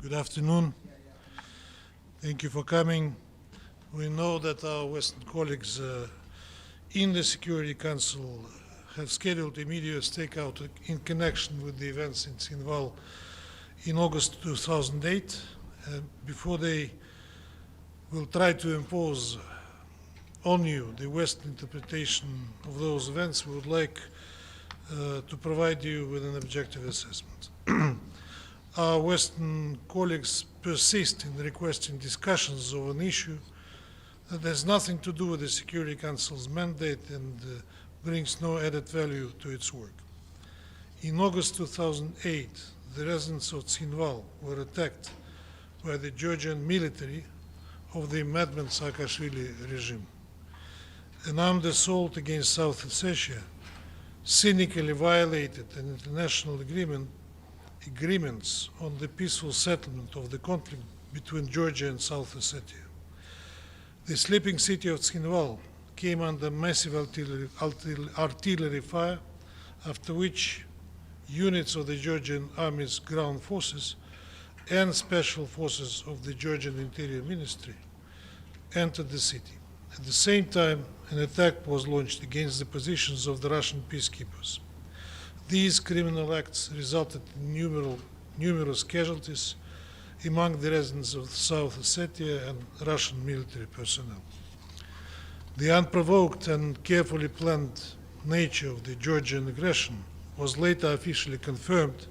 Good afternoon. Thank you for coming. We know that our Western colleagues in the Security Council have scheduled immediate stakeout in connection with the events in Tskhinval in August 2008. Before they will try to impose on you the Western interpretation of those events, we would like to provide you with an objective assessment. Our Western colleagues persist in requesting discussions of an issue that has nothing to do with the Security Council's mandate and brings no added value to its work. In August 2008, the residents of Tskhinval were attacked by the Georgian military of the madman Saakashvili regime. An armed assault against South Ossetia cynically violated an international agreements on the peaceful settlement of the conflict between Georgia and South Ossetia. The sleeping city of Tskhinval came under massive artillery fire, after which units of the Georgian Army's ground forces and special forces of the Georgian Interior Ministry entered the city. At the same time, an attack was launched against the positions of the Russian peacekeepers. These criminal acts resulted in numerous casualties among the residents of South Ossetia and Russian military personnel. The unprovoked and carefully planned nature of the Georgian aggression was later officially confirmed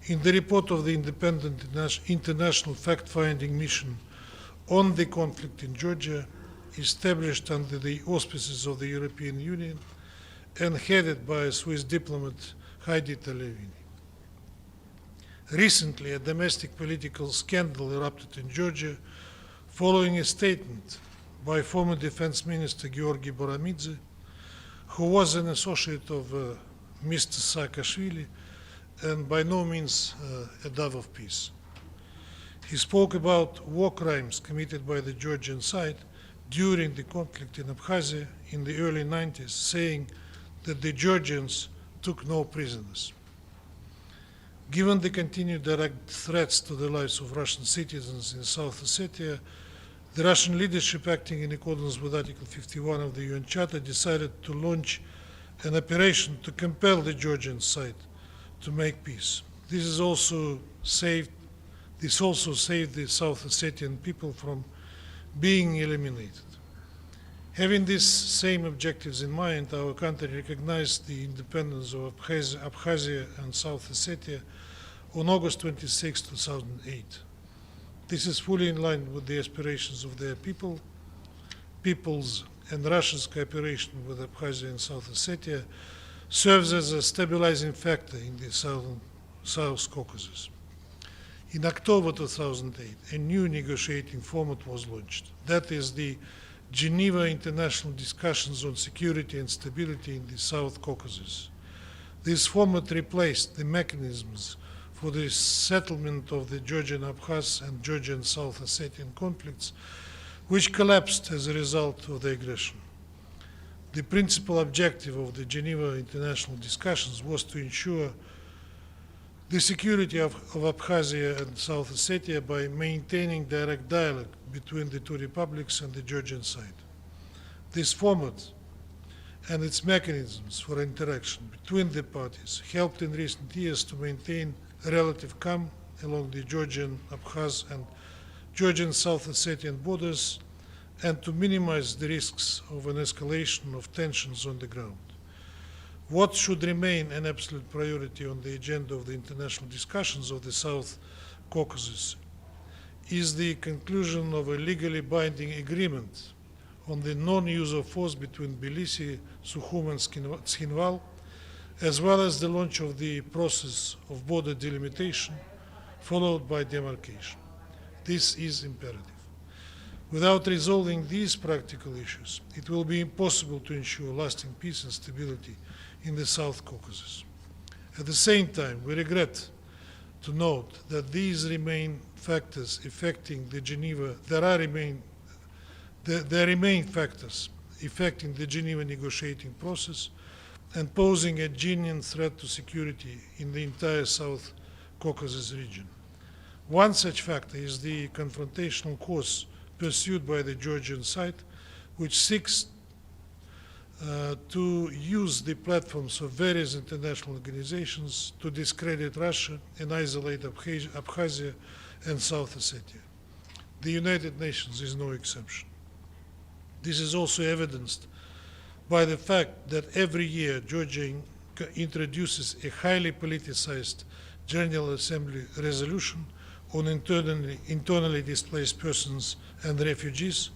in the report of the independent international fact-finding mission on the conflict in Georgia, established under the auspices of the European Union and headed by a Swiss diplomat, Heidi Talevini. Recently, a domestic political scandal erupted in Georgia following a statement by former Defense Minister Georgi Boramidze, who was an associate of Mr. Saakashvili and by no means a dove of peace. He spoke about war crimes committed by the Georgian side during the conflict in Abkhazia in the early 90s, saying that the Georgians took no prisoners. Given the continued direct threats to the lives of Russian citizens in South Ossetia, the Russian leadership, acting in accordance with Article 51 of the UN Charter, decided to launch an operation to compel the Georgian side to make peace. This also saved the South Ossetian people from being eliminated. Having these same objectives in mind, our country recognized the independence of Abkhazia and South Ossetia on August 26, 2008. This is fully in line with the aspirations of their peoples, and Russia's cooperation with Abkhazia and South Ossetia serves as a stabilizing factor in the South Caucasus. In October 2008, a new negotiating format was launched. That is the Geneva International Discussions on Security and Stability in the South Caucasus. This format replaced the mechanisms for the settlement of the Georgian Abkhaz and Georgian South Ossetian conflicts, which collapsed as a result of the aggression. The principal objective of the Geneva International Discussions was to ensure the security of Abkhazia and South Ossetia by maintaining direct dialogue between the two republics and the Georgian side. This format and its mechanisms for interaction between the parties helped in recent years to maintain a relative calm along the Georgian, Abkhaz, and Georgian South Ossetian borders and to minimize the risks of an escalation of tensions on the ground. What should remain an absolute priority on the agenda of the international discussions of the South Caucasus is the conclusion of a legally binding agreement on the non-use of force between Tbilisi, Sukhum, and Tskhinval, as well as the launch of the process of border delimitation, followed by demarcation. This is imperative. Without resolving these practical issues, it will be impossible to ensure lasting peace and stability in the South Caucasus. At the same time, we regret to note that these remain factors affecting the Geneva, there remain factors affecting the Geneva negotiating process and posing a genuine threat to security in the entire South Caucasus region. One such factor is the confrontational course pursued by the Georgian side, which seeks to use the platforms of various international organizations to discredit Russia and isolate Abkhazia and South Ossetia. The United Nations is no exception. This is also evidenced by the fact that every year Georgia introduces a highly politicized General Assembly resolution on internally displaced persons and refugees,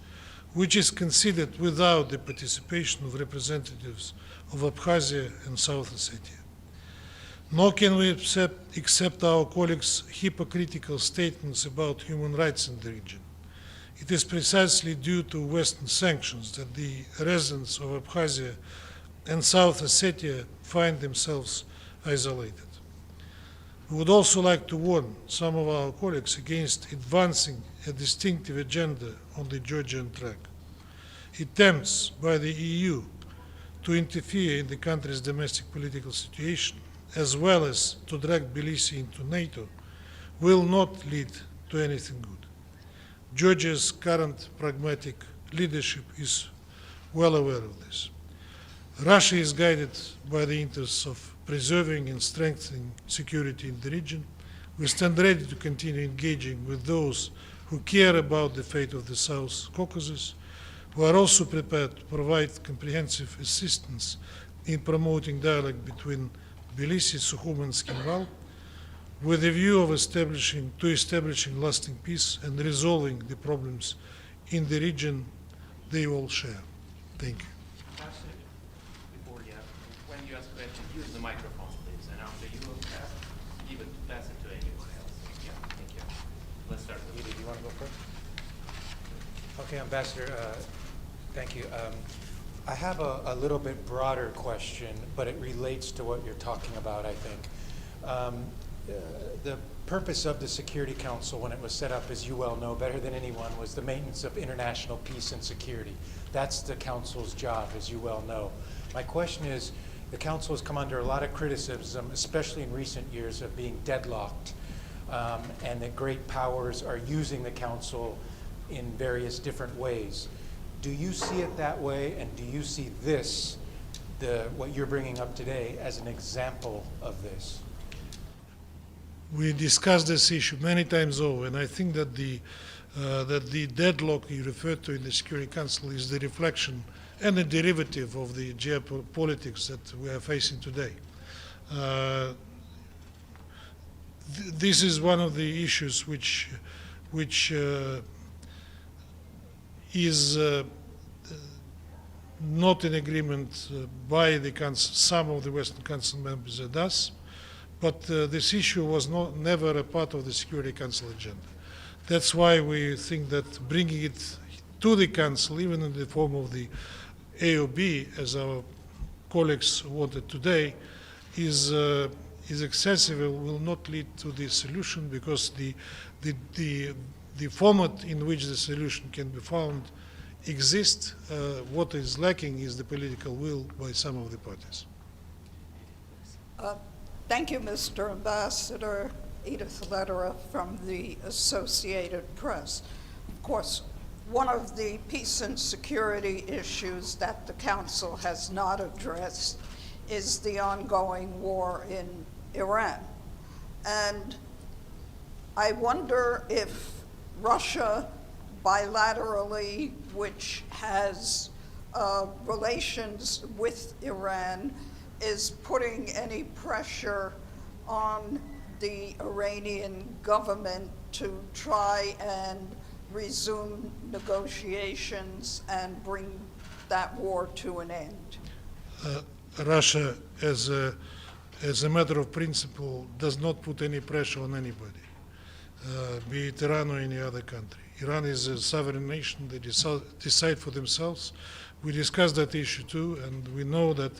which is considered without the participation of representatives of Abkhazia and South Ossetia. Nor can we accept our colleagues' hypocritical statements about human rights in the region. It is precisely due to Western sanctions that the residents of Abkhazia and South Ossetia find themselves isolated. We would also like to warn some of our colleagues against advancing a distinctive agenda on the Georgian track. Attempts by the EU to interfere in the country's domestic political situation, as well as to drag Tbilisi into NATO, will not lead to anything good. Georgia's current pragmatic leadership is well aware of this. Russia is guided by the interests of preserving and strengthening security in the region. We stand ready to continue engaging with those who care about the fate of the South Caucasus. We are also prepared to provide comprehensive assistance in promoting dialogue between Tbilisi, Sukhum, and Tskhinval, with a view of establishing lasting peace and resolving the problems in the region they all share. Thank you. When you ask questions, use the microphone, please, and after you will pass it to anyone else. Yeah, thank you. Let's start with you. Do you want to go first? Okay, Ambassador, thank you. I have a little bit broader question, but it relates to what you're talking about, I think. The purpose of the Security Council when it was set up, as you well know better than anyone, was the maintenance of international peace and security. That's the Council's job, as you well know. My question is, the Council has come under a lot of criticism, especially in recent years, of being deadlocked, and that great powers are using the Council in various different ways. Do you see it that way, and do you see this, what you're bringing up today, as an example of this? We discussed this issue many times over, and I think that the deadlock you referred to in the Security Council is the reflection and a derivative of the geopolitics that we are facing today. This is one of the issues which is not in agreement by the Council, some of the Western Council members and us, but this issue was never a part of the Security Council agenda. That's why we think that bringing it to the Council, even in the form of the AOB, as our colleagues wanted today, is excessive and will not lead to the solution, because the format in which the solution can be found exists. What is lacking is the political will by some of the parties. Thank you, Mr. Ambassador. Edith Lederer from the Associated Press. Of course, one of the peace and security issues that the Council has not addressed is the ongoing war in Iran. And I wonder if Russia bilaterally, which has relations with Iran, is putting any pressure on the Iranian government to try and resume negotiations and bring that war to an end. Russia, as a matter of principle, does not put any pressure on anybody, be it Iran or any other country. Iran is a sovereign nation. They decide for themselves. We discussed that issue too, and we know that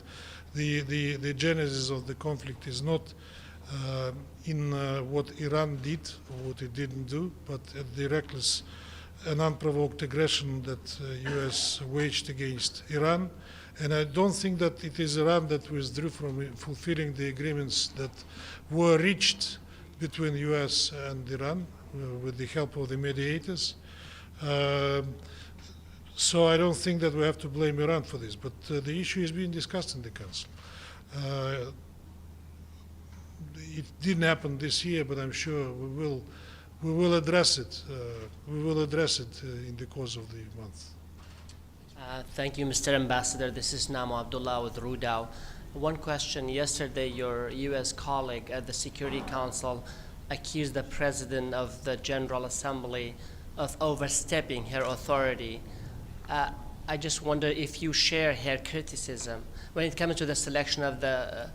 the genesis of the conflict is not in what Iran did or what it didn't do, but at the reckless and unprovoked aggression that U.S. waged against Iran. And I don't think that it is Iran that withdrew from fulfilling the agreements that were reached between U.S. and Iran. with the help of the mediators. So I don't think that we have to blame Iran for this, but the issue is being discussed in the Council. It didn't happen this year, but I'm sure we will address it. We will address it in the course of the month. Thank you, Mr. Ambassador. This is Namo Abdullah with Rudao. One question. Yesterday, your U.S. colleague at the Security Council accused the President of the General Assembly of overstepping her authority. I just wonder if you share her criticism when it comes to the selection of the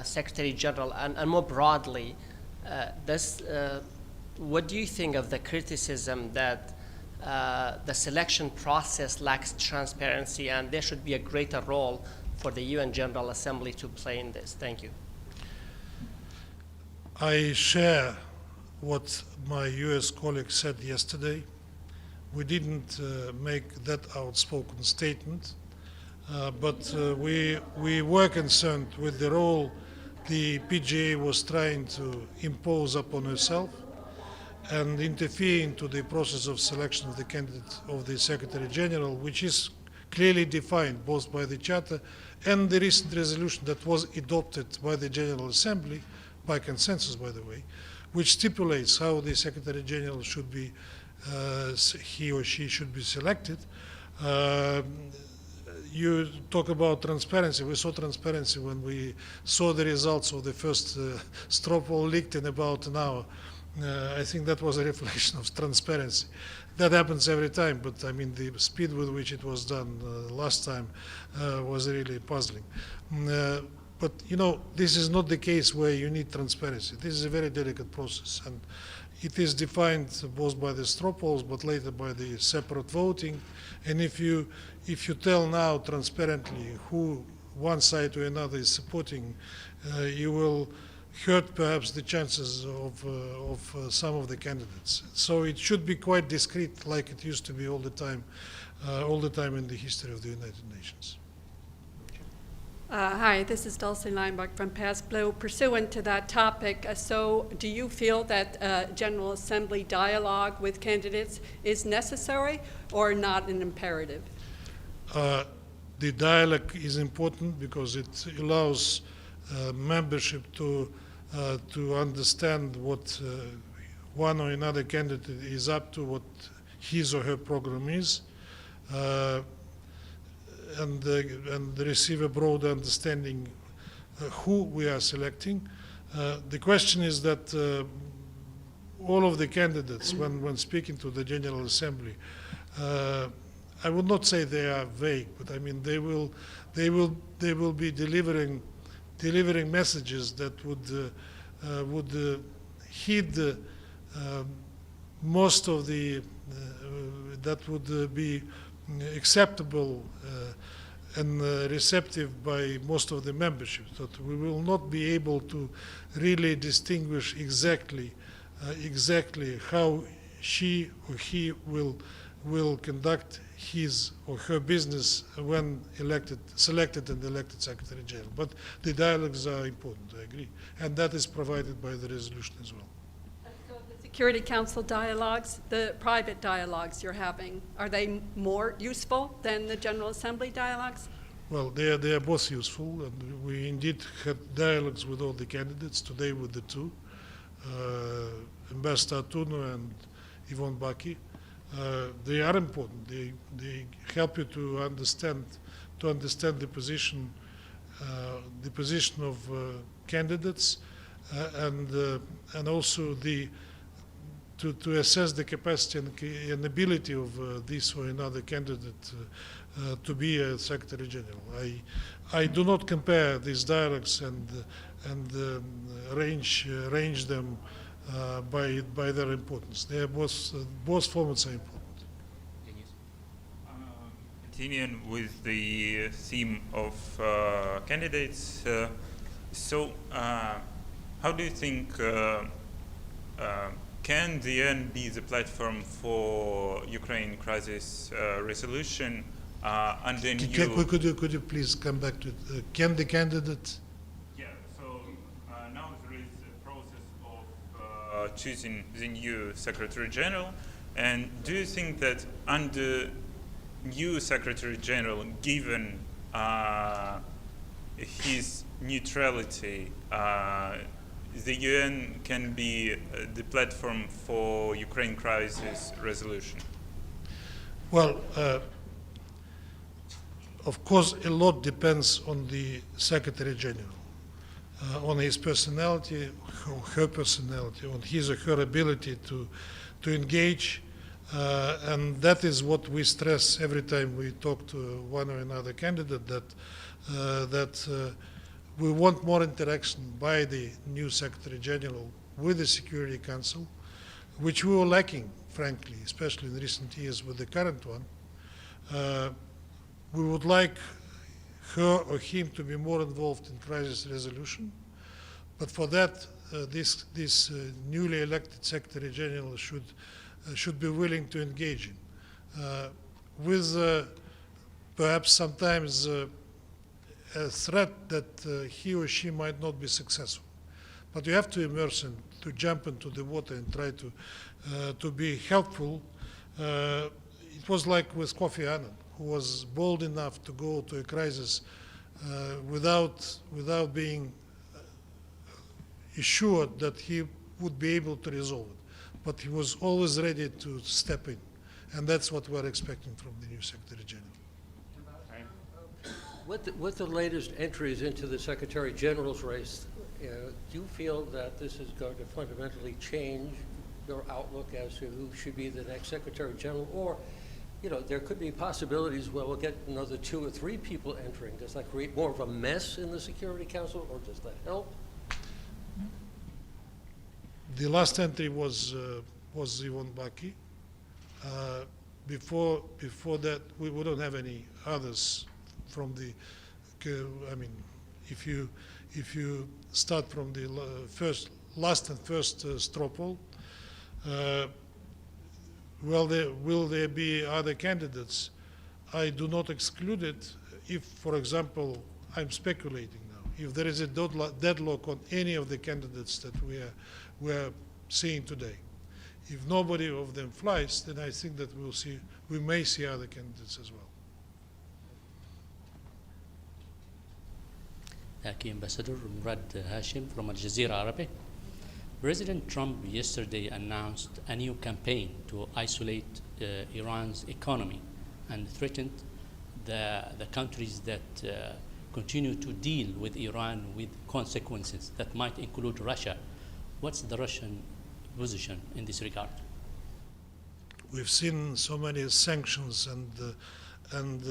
Secretary General, and more broadly, what do you think of the criticism that the selection process lacks transparency and there should be a greater role for the UN General Assembly to play in this? Thank you. I share what my U.S. colleague said yesterday. We didn't make that outspoken statement, but we were concerned with the role the PGA was trying to impose upon herself and interfere into the process of selection of the candidate of the Secretary General, which is clearly defined both by the Charter and the recent resolution that was adopted by the General Assembly, by consensus, by the way, which stipulates how the Secretary General should be, he or she should be selected. You talk about transparency. We saw transparency when we saw the results of the first straw poll leaked in about an hour. I think that was a reflection of transparency. That happens every time, but I mean the speed with which it was done last time was really puzzling. But you know, this is not the case where you need transparency. This is a very delicate process, and it is defined both by the straw polls, but later by the separate voting. And if you tell now transparently who one side or another is supporting, you will hurt perhaps the chances of some of the candidates. So it should be quite discreet, like it used to be all the time in the history of the United Nations. Hi, this is Dulce Leinbach from Past Blue. Pursuant to that topic, so do you feel that General Assembly dialogue with candidates is necessary or not an imperative? The dialogue is important because it allows membership to understand what one or another candidate is up to, what his or her program is, and receive a broad understanding who we are selecting. The question is that all of the candidates, when speaking to the General Assembly, I would not say they are vague, but I mean they will be delivering messages that would heed most of the that would be acceptable and receptive by most of the membership. That we will not be able to really distinguish exactly how she or he will conduct his or her business when selected and elected Secretary General. But the dialogues are important, I agree. And that is provided by the resolution as well. So the Security Council dialogues, the private dialogues you're having, are they more useful than the General Assembly dialogues? Well, they are both useful, and we indeed had dialogues with all the candidates, today with the two, Ambassador Tuno and Yvonne Baki. They are important. They help you to understand the position of candidates, and also to assess the capacity and ability of this or another candidate to be a Secretary General. I do not compare these dialogues and range them by their importance. They are both formats are important. Continuing with the theme of candidates, so how do you think can the UN be the platform for Ukraine crisis resolution under new? Could you please come back to it? Can the candidate? Yeah. So now there is a process of choosing the new Secretary General? And do you think that under new Secretary General, given his neutrality, the UN can be the platform for Ukraine crisis resolution? Well, of course, a lot depends on the Secretary General, on his personality, her personality, on his or her ability to engage, and that is what we stress every time we talk to one or another candidate, that we want more interaction by the new Secretary General with the Security Council, which we were lacking, frankly, especially in recent years with the current one. We would like her or him to be more involved in crisis resolution, but for that, this newly elected Secretary General should be willing to engage in, with perhaps sometimes a threat that he or she might not be successful. But you have to immerse him, to jump into the water and try to be helpful. It was like with Kofi Annan, who was bold enough to go to a crisis without being assured that he would be able to resolve it. But he was always ready to step in. And that's what we're expecting from the new Secretary General. With the latest entries into the Secretary General's race, do you feel that this is going to fundamentally change your outlook as to who should be the next Secretary General? Or, there could be possibilities where we'll get another 2 or 3 people entering. Does that create more of a mess in the Security Council, or does that help? The last entry was Ivan Baki. Before that, we don't have any others from the. I mean, if you start from the last and first straw poll, will there be other candidates? I do not exclude it. If, for example, I'm speculating now, if there is a deadlock on any of the candidates that we are seeing today, if nobody of them flies, then I think that we may see other candidates as well. Thank you, Ambassador. Murad Hashim from Al Jazeera Arabic. President Trump yesterday announced a new campaign to isolate Iran's economy and threatened the countries that continue to deal with Iran with consequences that might include Russia. What's the Russian position in this regard? We've seen so many sanctions and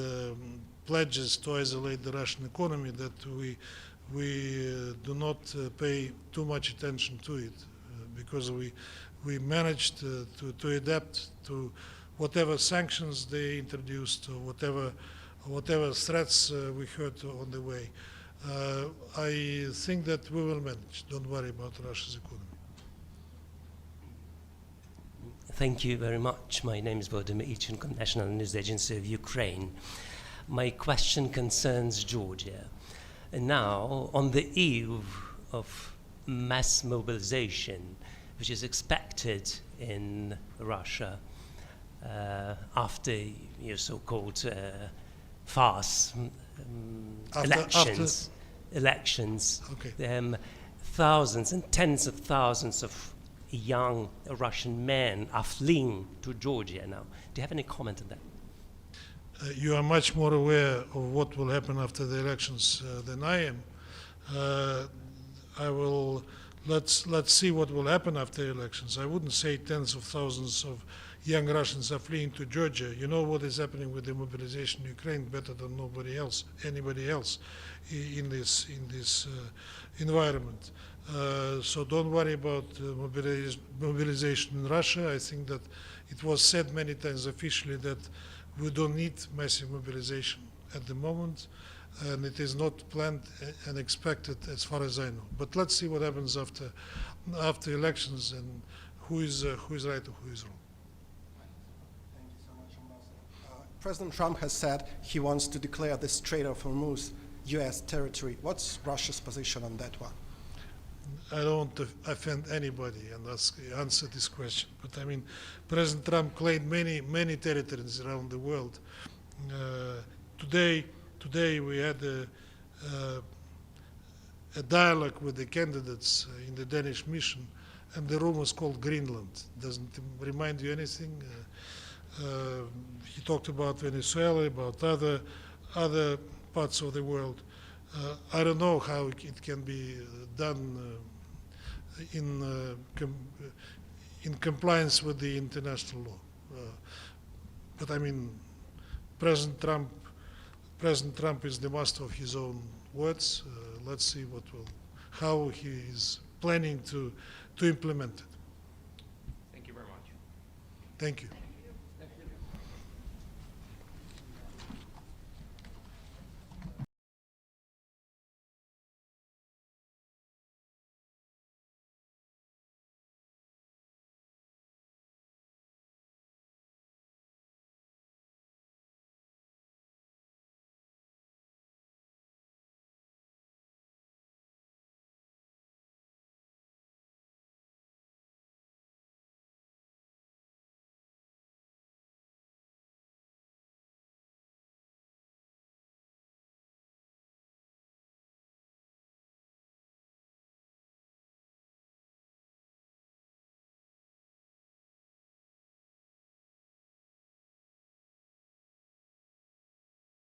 pledges to isolate the Russian economy that we do not pay too much attention to it because we managed to adapt to whatever sanctions they introduced or whatever threats we heard on the way. I think that we will manage. Don't worry about Russia's economy. Thank you very much. My name is Volodymyr Ichenko, National News Agency of Ukraine. My question concerns Georgia. And now, on the eve of mass mobilization, which is expected in Russia after your so-called farce elections, okay. Thousands and tens of thousands of young Russian men are fleeing to Georgia now. Do you have any comment on that? You are much more aware of what will happen after the elections than I am. Let's see what will happen after the elections. I wouldn't say tens of thousands of young Russians are fleeing to Georgia. You know what is happening with the mobilization in Ukraine better than anybody else in this environment. So don't worry about mobilization in Russia. I think that it was said many times officially that we don't need massive mobilization at the moment, and it is not planned and expected as far as I know. But let's see what happens after elections and who is right or who is wrong. Thank you so much, Ambassador. President Trump has said he wants to declare the Strait of Hormuz U.S. territory. What's Russia's position on that one? I don't want to offend anybody and answer this question, but I mean, President Trump claimed many territories around the world. Today we had a dialogue with the candidates in the Danish mission, and the room was called Greenland. Doesn't it remind you anything? He talked about Venezuela, about other parts of the world. I don't know how it can be done in compliance with the international law. But I mean, President Trump is the master of his own words. Let's see how he is planning to implement it. Thank you very much. Thank you.